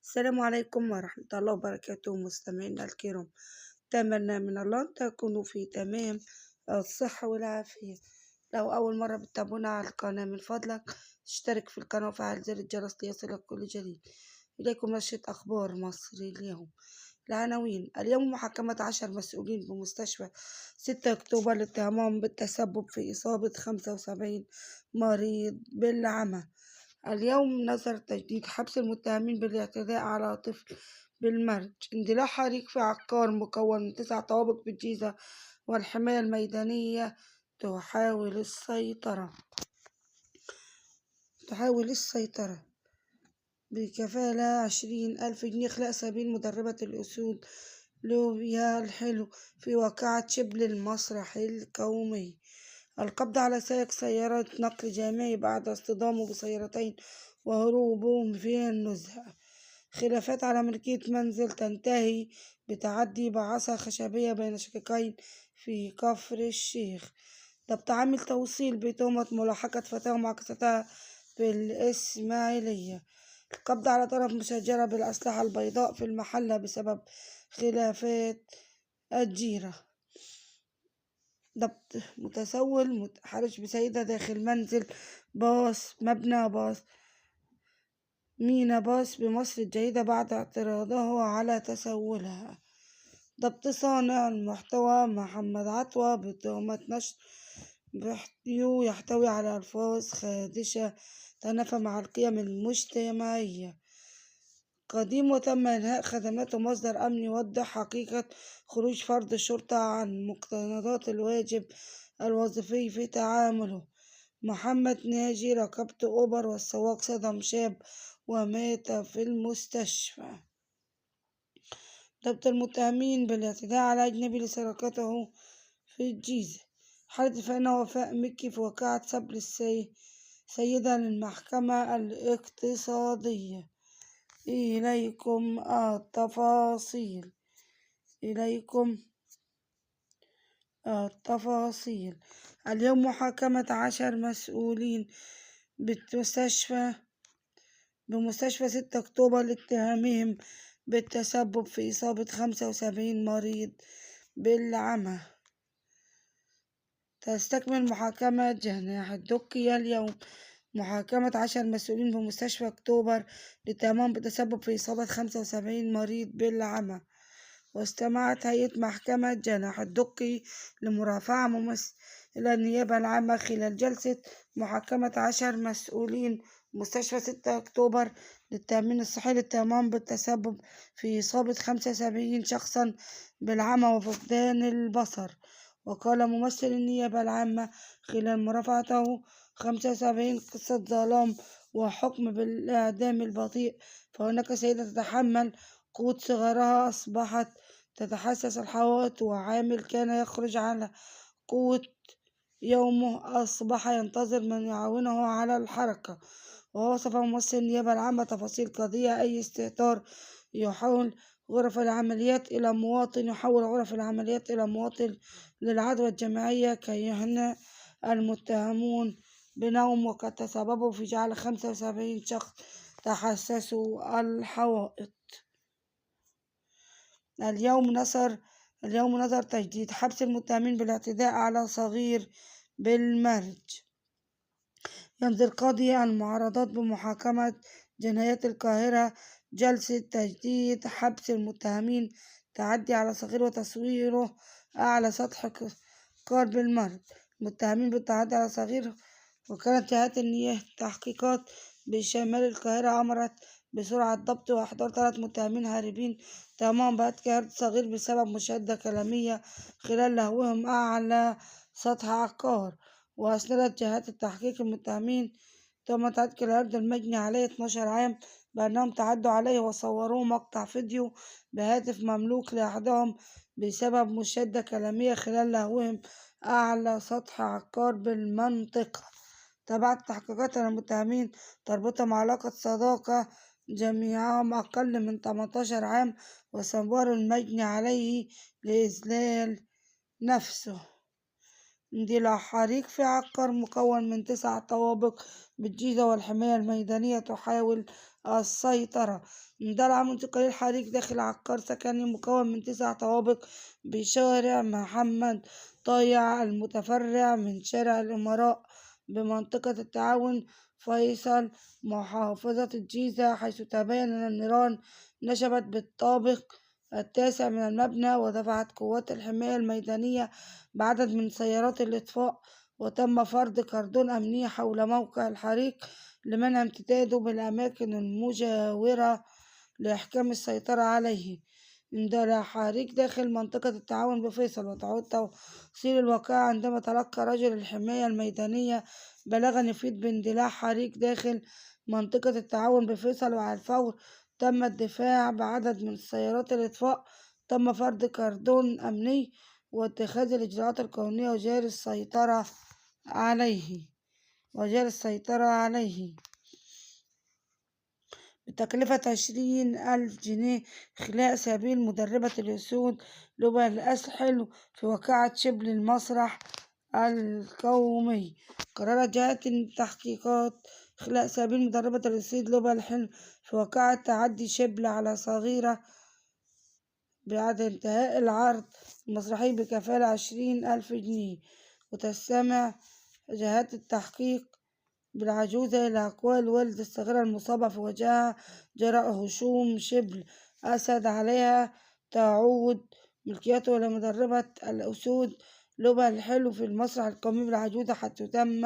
السلام عليكم ورحمة الله وبركاته مستمعينا الكرام. أتمنى من الله أن تكونوا في تمام الصحة والعافية. لو أول مرة بتتابعونا على القناة من فضلك اشترك في القناة وفعل زر الجرس ليصلك كل جديد. إليكم نشرة أخبار مصر اليوم. العناوين: اليوم محاكمة 10 مسؤولين بمستشفى 6 أكتوبر لاتهامهم بالتسبب في إصابة 75 مريض بالعمى. اليوم نظر تجديد حبس المتهمين بالاعتداء على طفل بالمرج. اندلاع حريق في عقار مكون من 9 طوابق بالجيزة، والحماية الميدانية تحاول السيطرة بكفالة 20,000 جنيه خلال سبيل مدربة الأسود لوبيا الحلو في واقعة شبل المسرح القومي. القبض على سائق سيارة نقل جامعي بعد اصطدامه بسيارتين وهروبهم في النزهة. خلافات على ملكية منزل تنتهي بتعدي بعصا خشبية بين شقيقين في كفر الشيخ. ضبط عامل توصيل بتهمة ملاحقة فتاة معاكستها في الإسماعيلية. القبض على طرف مشجرة بالأسلحة البيضاء في المحلة بسبب خلافات الجيرة. ضبط متسول متحرش بسيدة داخل منزل مبنى مينا باص بمصر الجديدة بعد اعتراضه على تسولها. ضبط صانع المحتوى محمد عطوة بتهمة نشر فيديو يحتوي على ألفاظ خادشة تنافى مع القيم المجتمعية. قديم وتم إنهاء خدماته. مصدر أمني يوضح حقيقة خروج فرد الشرطة عن مقتضيات الواجب الوظيفي في تعامله. محمد ناجي ركبت أوبر والسواق صدم شاب ومات في المستشفى. ضبط المتهمين بالاعتداء على أجنبي لسرقته في الجيزة. حالة الفنانة وفاء مكي في واقعة سبل سيدة للمحكمة الاقتصادية. إليكم التفاصيل. اليوم محاكمة 10 مسؤولين بمستشفى 6 أكتوبر لاتهامهم بالتسبب في إصابة 75 مريض بالعمى. تستكمل محاكمة جناح الدقي اليوم. محاكمة 10 مسؤولين بمستشفى أكتوبر لاتهامهم بالتسبب في إصابة 75 مريض بالعمى. واستمعت هيئة محكمة جناح الدقي لمرافعة إلى النيابة العامة خلال جلسة محاكمة 10 مسؤولين مستشفى 6 أكتوبر للتأمين الصحي لاتهامهم بالتسبب في إصابة 75 شخصا بالعمى وفقدان البصر. وقال ممثل النيابة العامة خلال مرافعته 75 قصة ظلام وحكم بالإعدام البطيء. فهناك سيدة تتحمل قوت صغارها أصبحت تتحسس الحوائط، وعامل كان يخرج على قوت يومه أصبح ينتظر من يعاونه على الحركة. ووصف ممثل النيابة العامة تفاصيل قضية أي استهتار يحول غرف العمليات إلى مواطن للعدوى الجماعية كي يهنأ المتهمون بنوم، وقد تسببوا في جعل 75 شخص تحسسوا الحوائط. اليوم نظر تجديد حبس المتهمين بالاعتداء على صغير بالمرج. يمضي القاضي المعارضات بمحاكمة جنايات القاهرة جلسة تجديد حبس المتهمين تعدي على صغير وتصويره أعلى سطح قرب المرج. المتهمين بالتعدي على صغير. وكانت جهات التحقيقات بشمال القاهرة أمرت بسرعة ضبط وإحضار 3 متهمين هاربين تمام بهتك هرب صغير بسبب مشادة كلامية خلال لهوهم أعلى سطح عقار. وأسندت جهات التحقيق المتهمين تم تعدي الأرض المجني عليه 12 عام بأنهم تعدوا عليه وصوروه مقطع فيديو بهاتف مملوك لأحدهم بسبب مشادة كلامية خلال لهوهم أعلى سطح عقار بالمنطقة. تبعت تحقيقات المتهمين تربطهم علاقة صداقة جميعهم أقل من 18 عام وصوروا المجني عليه لإذلال نفسه. اندلاع حريق في عقار مكون من 9 طوابق بالجيزة، والحماية الميدانية تحاول السيطرة. اندلع منذ قليل حريق داخل عقار سكني مكون من 9 طوابق بشارع محمد طايع المتفرع من شارع الإمراء بمنطقة التعاون فيصل محافظة الجيزة، حيث تبين أن النيران نشبت بالطابق التاسع من المبنى، ودفعت قوات الحماية الميدانية بعدد من سيارات الإطفاء، وتم فرض كردون أمني حول موقع الحريق لمنع امتداده بالأماكن المجاورة لإحكام السيطرة عليه. اندلع حريق داخل منطقة التعاون بفيصل، وتعود تفاصيل الواقعة عندما تلقى رجل الحماية الميدانية بلاغا يفيد باندلاع حريق داخل منطقة التعاون بفيصل، وعلى الفور تم الدفاع بعدد من سيارات الإطفاء. تم فرض كردون أمني واتخاذ الإجراءات القانونية وجاري السيطرة عليه بتكلفة 20,000 جنيه، إخلاء سبيل مدربة الأسود لبى الأسحل في واقعة شبل المسرح القومي. قررت جهات التحقيقات إخلاء سبيل مدربة الأسود لبى الحلم في واقعة تعدي شبل على صغيرة بعد انتهاء العرض المسرحي بكفالة 20,000 جنيه. وتستمع جهات التحقيق بالعجوزة إلى أقوال والد الصغيرة المصابة في وجهها جراء هشوم شبل أسد عليها، تعود ملكيته لمدربة الأسود لبى الحلو في المسرح القومي بالعجوزة، حتى تم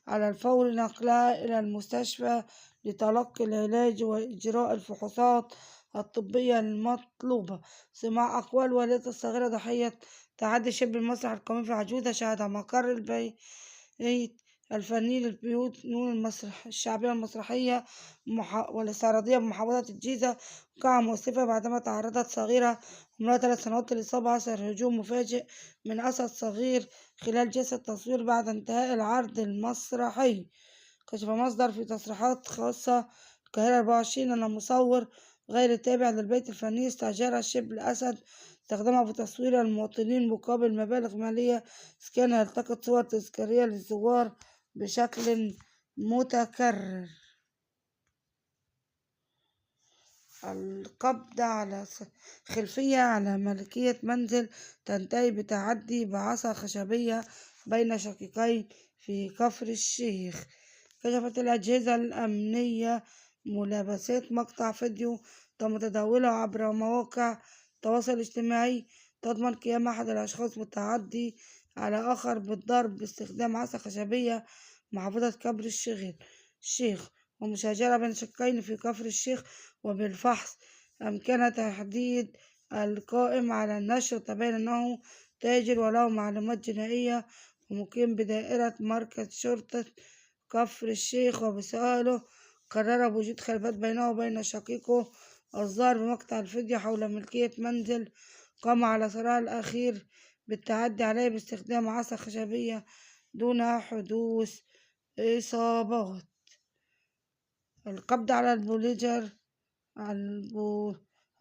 على الفور نقلها إلى المستشفى لتلقي العلاج وإجراء الفحوصات الطبية المطلوبة. سماع أقوال والدة الصغيرة ضحية تعدي شبه المسرح القومي في عجوزة، شهد مقر البيت الفني للبيوت نون المسرح الشعبية المسرحية والاستعراضية بمحافظة الجيزة وقعة مؤسفة بعدما تعرضت صغيرة عمرها 3 سنوات للإصابة أثر هجوم مفاجئ من أسد صغير خلال جلسة تصوير بعد انتهاء العرض المسرحي. كشف مصدر في تصريحات خاصة القاهرة 24 أن المصور غير التابع للبيت الفني استأجر شبل أسد استخدمها في تصوير المواطنين مقابل مبالغ مالية، إذ كان يلتقط صور تذكارية للزوار بشكل متكرر. القبض على خلفية على ملكية منزل تنتهي بتعدي بعصا خشبية بين شقيقين في كفر الشيخ. كشفت الأجهزة الأمنية ملابسات مقطع فيديو تم تداوله عبر مواقع التواصل الاجتماعي تضمن قيام أحد الأشخاص بالتعدي على آخر بالضرب باستخدام عصا خشبية محافظة كفر الشيخ ومشاجرة بين شقين في كفر الشيخ. وبالفحص أمكن تحديد القائم على النشر، وتبين أنه تاجر وله معلومات جنائية ومقيم بدائرة مركز شرطة كفر الشيخ. وبسؤاله قرر بوجود خلافات بينه وبين شقيقه الظاهر بمقطع الفيديو حول ملكية منزل قام على صراع الأخير بالتعدي عليه باستخدام عصا خشبية دون حدوث إصابات. القبض على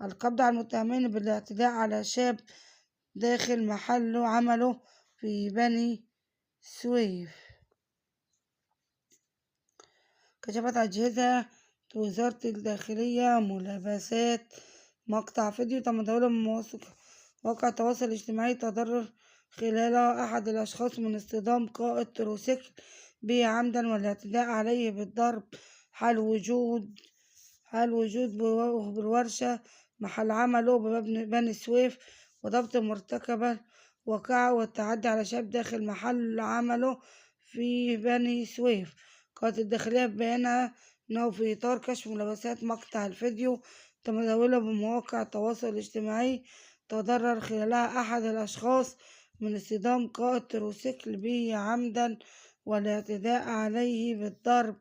القبض على المتهمين بالاعتداء على شاب داخل محل عمله في بني سويف. كشفت أجهزة وزارة الداخلية ملابسات مقطع فيديو تم تداوله من مواقع التواصل الاجتماعي تضرر خلاله أحد الأشخاص من اصطدام قائد تروسيكل به عمدا والاعتداء عليه بالضرب حال وجود بالورشة محل عمله ببني سويف، وضبط مرتكب وقع والتعدي على شاب داخل محل عمله في بني سويف. قالت الداخلية ببيانها أنه في إطار كشف ملابسات مقطع الفيديو تم تداوله بمواقع التواصل الاجتماعي تضرر خلالها أحد الأشخاص من اصطدام قائد تروسيكل به عمدا والاعتداء عليه بالضرب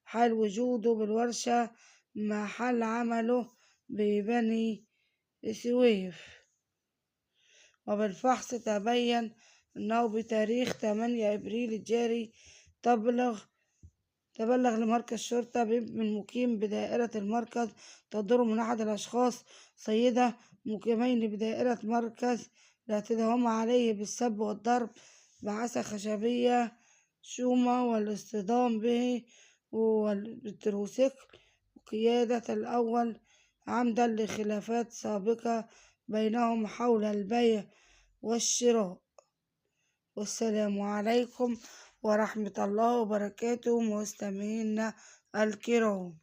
حال وجوده بالورشة محل عمله ببني سويف. وبالفحص تبين أنه بتاريخ 8 أبريل الجاري تبلغ لمركز شرطة بابن مقيم بدائرة المركز تضرر من أحد الأشخاص سيدة مقيمين بدائرة مركز لاعتداءهما عليه بالسب والضرب بعصا خشبية شومة والاصطدام به والتروسيكل وقيادة الأول عمدا لخلافات سابقة بينهم حول البيع والشراء. والسلام عليكم ورحمة الله وبركاته مستمعينا الكرام.